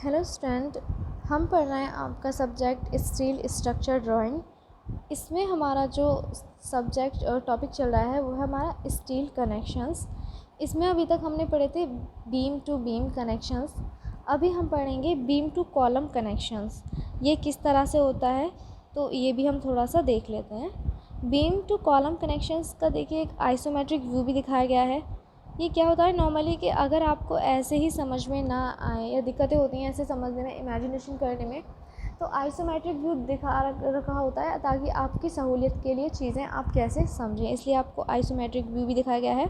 Hello student, हम पढ़ रहे हैं आपका सब्जेक्ट स्टील स्ट्रक्चर ड्राइंग। इसमें हमारा जो सब्जेक्ट और टॉपिक चल रहा है वो है हमारा स्टील कनेक्शंस। इसमें अभी तक हमने पढ़े थे बीम टू बीम कनेक्शंस। अभी हम पढ़ेंगे बीम टू कॉलम कनेक्शंस। ये किस तरह से होता है तो ये भी हम थोड़ा सा देख लेते हैं। बीम टू कॉलम कनेक्शंस का देखिए एक आइसोमेट्रिक व्यू भी दिखाया गया है। ये क्या होता है नॉर्मली कि अगर आपको ऐसे ही समझ में ना आए या दिक्कतें होती हैं ऐसे समझने में, इमेजिनेशन करने में, तो आइसोमेट्रिक व्यू दिखा रखा होता है ताकि आपकी सहूलियत के लिए चीज़ें आप कैसे समझें, इसलिए आपको आइसोमेट्रिक व्यू भी दिखाया गया है।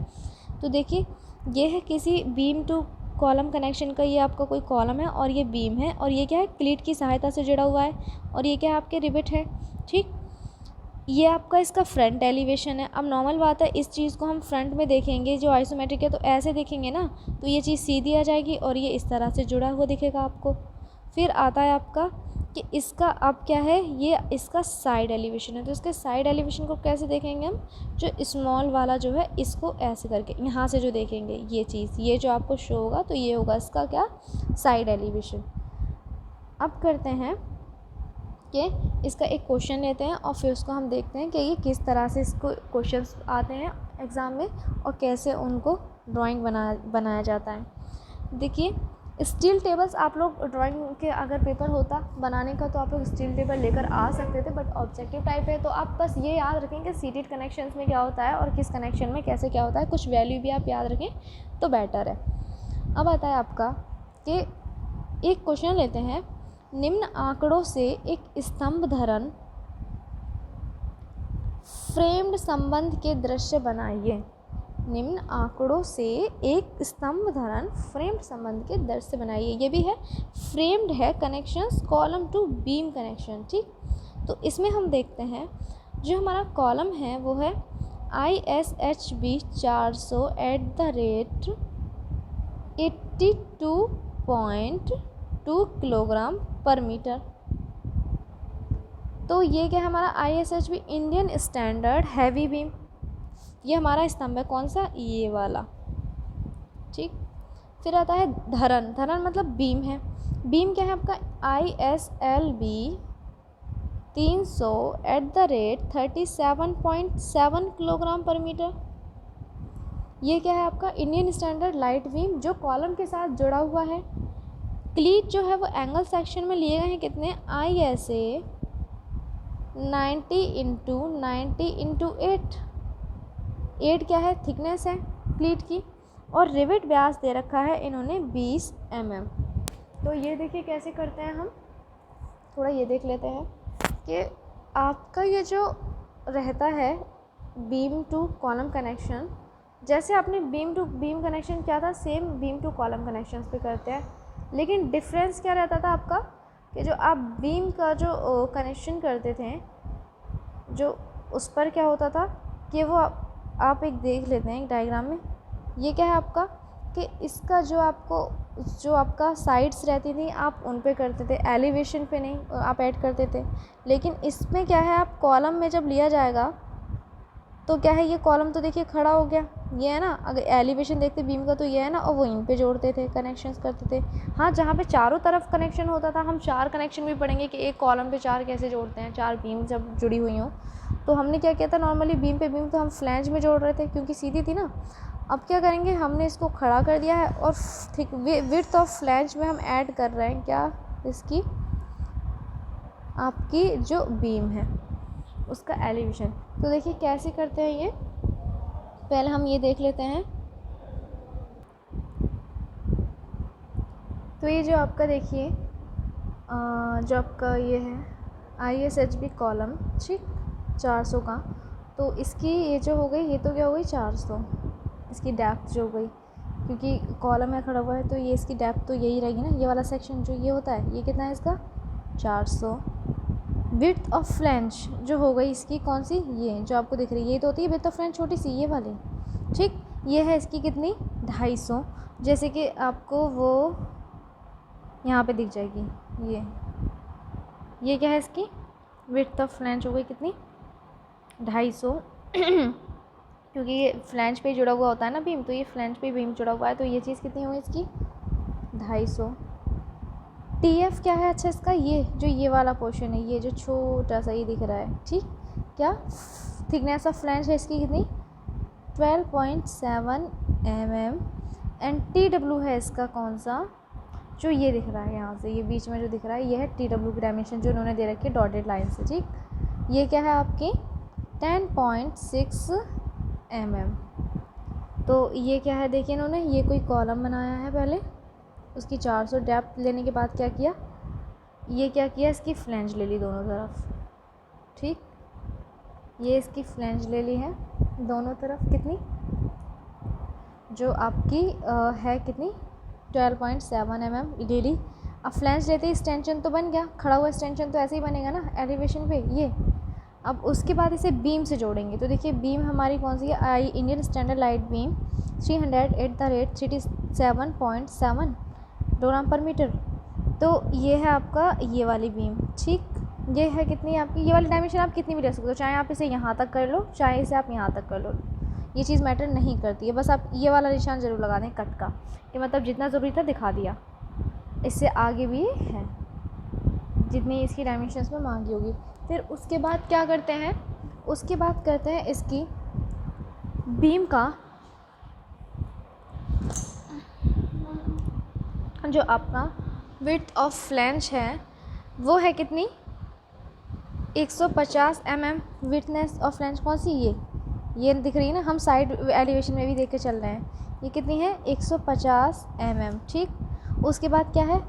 तो देखिए ये है किसी बीम टू कॉलम कनेक्शन का, ये आपका कोई कॉलम है और ये बीम है और ये क्या है क्लीट की सहायता से जुड़ा हुआ है और ये क्या है आपके रिवेट है। ठीक, ये आपका इसका फ्रंट एलिवेशन है। अब नॉर्मल बात है इस चीज़ को हम फ्रंट में देखेंगे, जो आइसोमेट्रिक है तो ऐसे देखेंगे ना, तो ये चीज़ सीधी आ जाएगी और ये इस तरह से जुड़ा हुआ दिखेगा आपको। फिर आता है आपका कि इसका अब क्या है, ये इसका साइड एलिवेशन है। तो इसके साइड एलिवेशन को कैसे देखेंगे हम, जो स्मॉल वाला जो है इसको ऐसे करके यहाँ से जो देखेंगे ये चीज़, ये जो आपको शो होगा तो ये होगा इसका क्या, साइड एलिवेशन। अब करते हैं कि इसका एक क्वेश्चन लेते हैं और फिर उसको हम देखते हैं कि ये किस तरह से इसको क्वेश्चंस आते हैं एग्ज़ाम में और कैसे उनको ड्राइंग बनाया जाता है। देखिए स्टील टेबल्स आप लोग ड्राइंग के अगर पेपर होता बनाने का तो आप लोग स्टील टेबल लेकर आ सकते थे, बट ऑब्जेक्टिव टाइप है तो आप बस ये याद रखें कि सीटेड कनेक्शंस में क्या होता है और किस कनेक्शन में कैसे क्या होता है, कुछ वैल्यू भी आप याद रखें तो बेटर है। अब आता है आपका कि एक क्वेश्चन लेते हैं, निम्न आंकड़ों से एक स्तंभ धरण फ्रेम्ड संबंध के दृश्य बनाइए। निम्न आंकड़ों से एक स्तंभ धरण फ्रेम्ड संबंध के दृश्य बनाइए। ये भी है फ्रेम्ड है connections, column to beam connection. ठीक, तो इसमें हम देखते हैं जो हमारा कॉलम है वो है ISHB 400 @82.2 किलोग्राम पर मीटर। तो ये क्या है हमारा ISHB Indian standard heavy beam, ये हमारा स्तंभ है कौन सा, ये वाला। ठीक, फिर आता है धरन, धरन मतलब बीम है। बीम क्या है आपका ISLB 300 @37.7 किलोग्राम पर मीटर। ये क्या है आपका इंडियन स्टैंडर्ड लाइट बीम जो कॉलम के साथ जुड़ा हुआ है। क्लीट जो है वो एंगल सेक्शन में लिए गए हैं कितने, ISA 90 × 8। 8 क्या है, थिकनेस है क्लीट की, और रिवेट व्यास दे रखा है इन्होंने 20 mm। तो ये देखिए कैसे करते हैं हम, थोड़ा ये देख लेते हैं कि आपका ये जो रहता है बीम टू कॉलम कनेक्शन, जैसे आपने बीम टू बीम कनेक्शन किया था same beam to column connections पे करते हैं, लेकिन डिफरेंस क्या रहता था आपका कि जो आप बीम का जो कनेक्शन करते थे, जो उस पर क्या होता था कि वो आप एक देख लेते हैं एक डायग्राम में। ये क्या है आपका कि इसका जो आपका साइड्स रहती थी आप उन पे करते थे, एलिवेशन पे नहीं आप ऐड करते थे। लेकिन इसमें क्या है, आप कॉलम में जब लिया जाएगा तो क्या है, ये कॉलम तो देखिए खड़ा हो गया, ये है ना, अगर एलिवेशन देखते बीम का तो ये है ना, और वो इन पे जोड़ते थे, कनेक्शंस करते थे। हाँ, जहाँ पे चारों तरफ कनेक्शन होता था, हम 4 कनेक्शन भी पढ़ेंगे कि एक कॉलम पे 4 कैसे जोड़ते हैं, 4 बीम जब जुड़ी हुई हों। तो हमने क्या किया था, नॉर्मली बीम पे बीम तो हम फ्लैंज में जोड़ रहे थे क्योंकि सीधी थी ना। अब क्या करेंगे, हमने इसको खड़ा कर दिया है और थिक विड्थ ऑफ फ्लैंज में हम ऐड कर रहे हैं क्या, इसकी आपकी जो बीम है उसका एलिवेशन। तो देखिए कैसे करते हैं ये, पहले हम ये देख लेते हैं। तो ये जो आपका देखिए जो आपका ये है ISHB कॉलम, ठीक, 400 का, तो इसकी ये जो हो गई, ये तो क्या हो गई 400, इसकी डेप्थ जो हो गई, क्योंकि कॉलम है खड़ा हुआ है तो ये इसकी डेप्थ तो यही रहेगी ना, ये वाला सेक्शन जो ये होता है ये कितना है इसका 400। विड्थ ऑफ फ्लैंज जो हो गई इसकी कौन सी, ये जो आपको दिख रही है, ये तो होती है विड्थ ऑफ फ्लैंज छोटी सी ये वाली। ठीक, ये है इसकी कितनी 250, जैसे कि आपको वो यहाँ पे दिख जाएगी। ये क्या है इसकी विड्थ ऑफ फ्लैंज हो गई कितनी 250 क्योंकि ये फ्लैंज पे जुड़ा हुआ होता है ना बीम, तो ये फ्लैंज पे बीम जुड़ा हुआ है, तो ये चीज़ कितनी हुई इसकी 250। टी एफ क्या है, अच्छा इसका ये जो ये वाला पोर्शन है, ये जो छोटा सा ये दिख रहा है, ठीक, क्या थिकनेस ऑफ फ्लैंज है इसकी कितनी 12.7 mm। एंड टी डब्ल्यू है इसका कौन सा, जो ये दिख रहा है यहाँ से, ये बीच में जो दिख रहा है ये है टी डब्ल्यू की डायमेंशन जो उन्होंने दे रखी है डॉटेड लाइन से, ठीक। ये क्या है आपकी 10.6 mm। तो ये क्या है देखिए, इन्होंने ये कोई कॉलम बनाया है पहले, उसकी 400 डेप्थ लेने के बाद क्या किया, ये क्या किया, इसकी फ्लैंज ले ली दोनों तरफ, ठीक। ये इसकी फ्लैंज ले ली है दोनों तरफ, कितनी जो आपकी है कितनी 12.7 mm ले ली। अब फ्लैंज लेते ही एक्सटेंशन तो बन गया, खड़ा हुआ एक्सटेंशन तो ऐसे ही बनेगा ना एलिवेशन पे ये। अब उसके बाद इसे बीम से जोड़ेंगे, तो देखिए बीम हमारी कौन सी है, आई इंडियन स्टैंडर्ड लाइट बीम 300/37.7 डोराम पर मीटर। तो ये है आपका ये वाली बीम, ठीक। ये है कितनी आपकी, ये वाली डायमेंशन आप कितनी भी ले सकते हो, चाहे आप इसे यहाँ तक कर लो, चाहे इसे आप यहाँ तक कर लो, ये चीज़ मैटर नहीं करती है। बस आप ये वाला निशान ज़रूर लगा दें कट का, कि मतलब जितना ज़रूरी था दिखा दिया, इससे आगे भी है जितनी इसकी डायमेंशंस में मांगी होगी। फिर उसके बाद क्या करते हैं, उसके बाद करते हैं इसकी बीम का जो आपका विड्थ ऑफ फ्लैंज है वो है कितनी 150 mm विड्थनेस ऑफ फ्लैंज, कौन सी ये दिख रही है ना, हम साइड एलिवेशन में भी देख के चल रहे हैं, ये कितनी है 150 mm, ठीक। उसके बाद क्या है,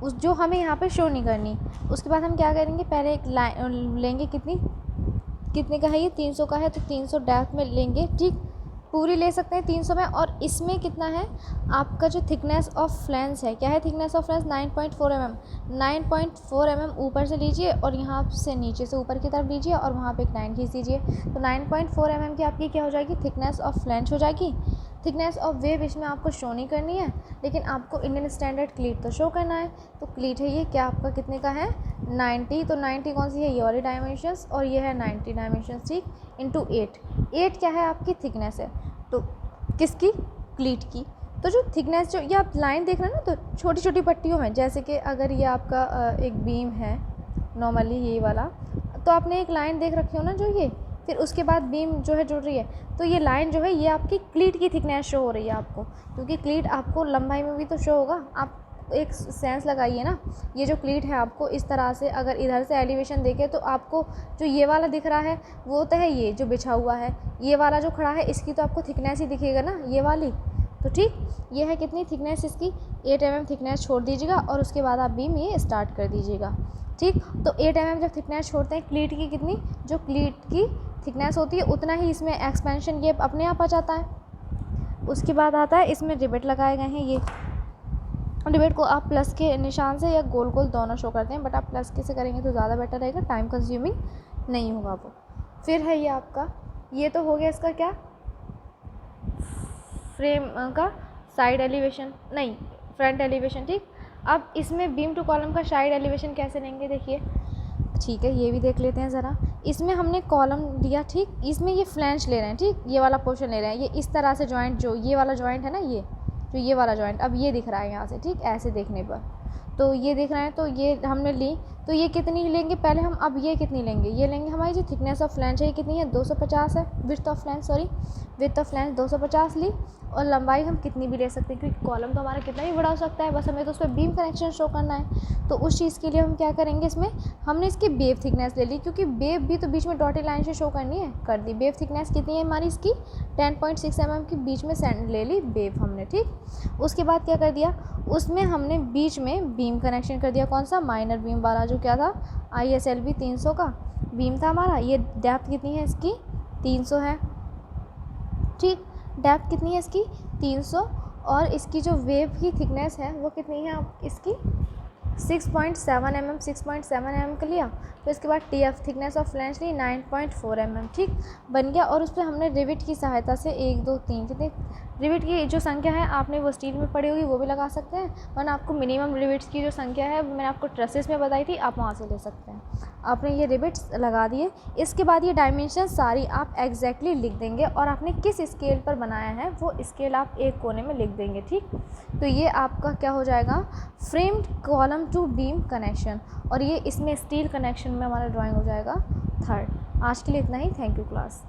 उस जो हमें यहाँ पे शो नहीं करनी, उसके बाद हम क्या करेंगे, पहले एक लाइन लेंगे, कितने का है ये 300 का है, तो 300 डेप्थ में लेंगे, ठीक, पूरी ले सकते हैं 300 में। और इसमें कितना है आपका जो थिकनेस ऑफ फ्लैंज है, क्या है thickness of flange 9.4 mm, 9.4 mm ऊपर से लीजिए और यहाँ से नीचे से ऊपर की तरफ लीजिए और वहाँ पे एक लाइन खींच दीजिए, तो 9.4 mm की आपकी क्या हो जाएगी थिकनेस ऑफ फ्लैंज हो जाएगी। थिकनेस ऑफ वेव इसमें आपको शो नहीं करनी है, लेकिन आपको इंडियन स्टैंडर्ड क्लीट तो शो करना है, तो क्लीट है ये क्या आपका कितने का है 90, तो 90 कौन सी है ये वाली डायमेंशंस, और ये है 90 डायमेंशंस, ठीक, इंटू 8 क्या है आपकी थिकनेस है, तो किसकी क्लीट की। तो जो थिकनेस जो ये आप लाइन देख रहे हैं ना, तो छोटी छोटी पट्टियों में, जैसे कि अगर ये आपका एक बीम है नॉर्मली ये वाला, तो आपने एक लाइन देख रखी हो ना जो ये, फिर उसके बाद बीम जो है जुड़ रही है, तो ये लाइन जो है ये आपकी क्लीट की थिकनेस शो हो रही है आपको, क्योंकि क्लीट आपको लंबाई में भी तो शो होगा। आप एक सेंस लगाइए ना, ये जो क्लीट है आपको इस तरह से अगर इधर से एलिवेशन देखे तो आपको जो ये वाला दिख रहा है वो तो है ये जो बिछा हुआ है, ये वाला जो खड़ा है इसकी तो आपको थिकनेस ही दिखेगा ना ये वाली, तो ठीक। ये है कितनी थिकनेस इसकी 8 mm थिकनेस छोड़ दीजिएगा और उसके बाद आप बीम ये स्टार्ट कर दीजिएगा, ठीक। तो 8 mm जब थिकनेस छोड़ते हैं क्लीट की कितनी, जो क्लीट की थिकनेस होती है उतना ही इसमें एक्सपेंशन ये अपने आप आ जाता है। उसके बाद आता है इसमें रिबेट लगाए गए हैं, ये रिबेट को आप प्लस के निशान से या गोल गोल दोनों शो करते हैं, बट आप प्लस के से करेंगे तो ज़्यादा बेटर रहेगा, टाइम कंज्यूमिंग नहीं होगा वो। फिर है ये आपका, ये तो हो गया इसका क्या फ्रेम का साइड एलिवेशन, नहीं फ्रंट एलिवेशन, ठीक। अब इसमें बीम टू कॉलम का साइड एलिवेशन कैसे लेंगे देखिए, ठीक है ये भी देख लेते हैं ज़रा। इसमें हमने कॉलम दिया, ठीक, इसमें ये फ्लैंज ले रहे हैं, ठीक, ये वाला पोर्शन ले रहे हैं, ये इस तरह से जॉइंट जो ये वाला जॉइंट है ना, ये जो ये वाला जॉइंट अब ये दिख रहा है यहाँ से, ठीक, ऐसे देखने पर तो ये दिख रहा है, तो ये हमने ली, तो ये कितनी लेंगे पहले हम, अब ये कितनी लेंगे, ये लेंगे हमारी जो थिकनेस ऑफ फ्लैंज है ये कितनी है 250 है, width of flange sorry width of flange 250 ली, और लंबाई हम कितनी भी ले सकते हैं क्योंकि कॉलम तो हमारा कितना भी बड़ा हो सकता है, बस हमें तो उस पर बीम कनेक्शन शो करना है। तो उस चीज़ के लिए हम क्या करेंगे, इसमें हमने इसकी बेव थिकनेस ले ली, क्योंकि बेव भी तो बीच में डॉटेड लाइन से शो करनी है, कर दी। बेव थिकनेस कितनी है हमारी इसकी 10.6 mm की बीच में सैंड ले ली बेव हमने, ठीक। उसके बाद क्या कर दिया, उसमें हमने बीच में बीम कनेक्शन कर दिया, कौन सा माइनर बीम वाला, जो क्या था ISLB 300 का बीम था हमारा। ये डेप्थ कितनी है इसकी 300 है, ठीक, डेप्थ कितनी है इसकी 300, और इसकी जो वेव की थिकनेस है वो कितनी है आप इसकी 6.7 mm 6.7 mm का लिया। तो इसके बाद TF थिकनेस ऑफ फ्लैंज ली 9.4 mm, ठीक, बन गया। और उस पर हमने रिविट की सहायता से 1 2 3 कितने रिवेट की जो संख्या है आपने वो स्टील में पड़ी होगी वो भी लगा सकते हैं, वरना आपको मिनिमम रिवेट्स की जो संख्या है मैंने आपको ट्रसेस में बताई थी, आप वहाँ से ले सकते हैं। आपने ये रिवेट्स लगा दिए। इसके बाद ये डायमेंशन सारी आप एग्जैक्टली लिख देंगे और आपने किस स्केल पर बनाया है वो स्केल आप एक कोने में लिख देंगे, ठीक। तो ये आपका क्या हो जाएगा, framed column to beam connection, और ये इसमें स्टील कनेक्शन में हमारा ड्राइंग हो जाएगा 3rd। आज के लिए इतना ही। Thank you class.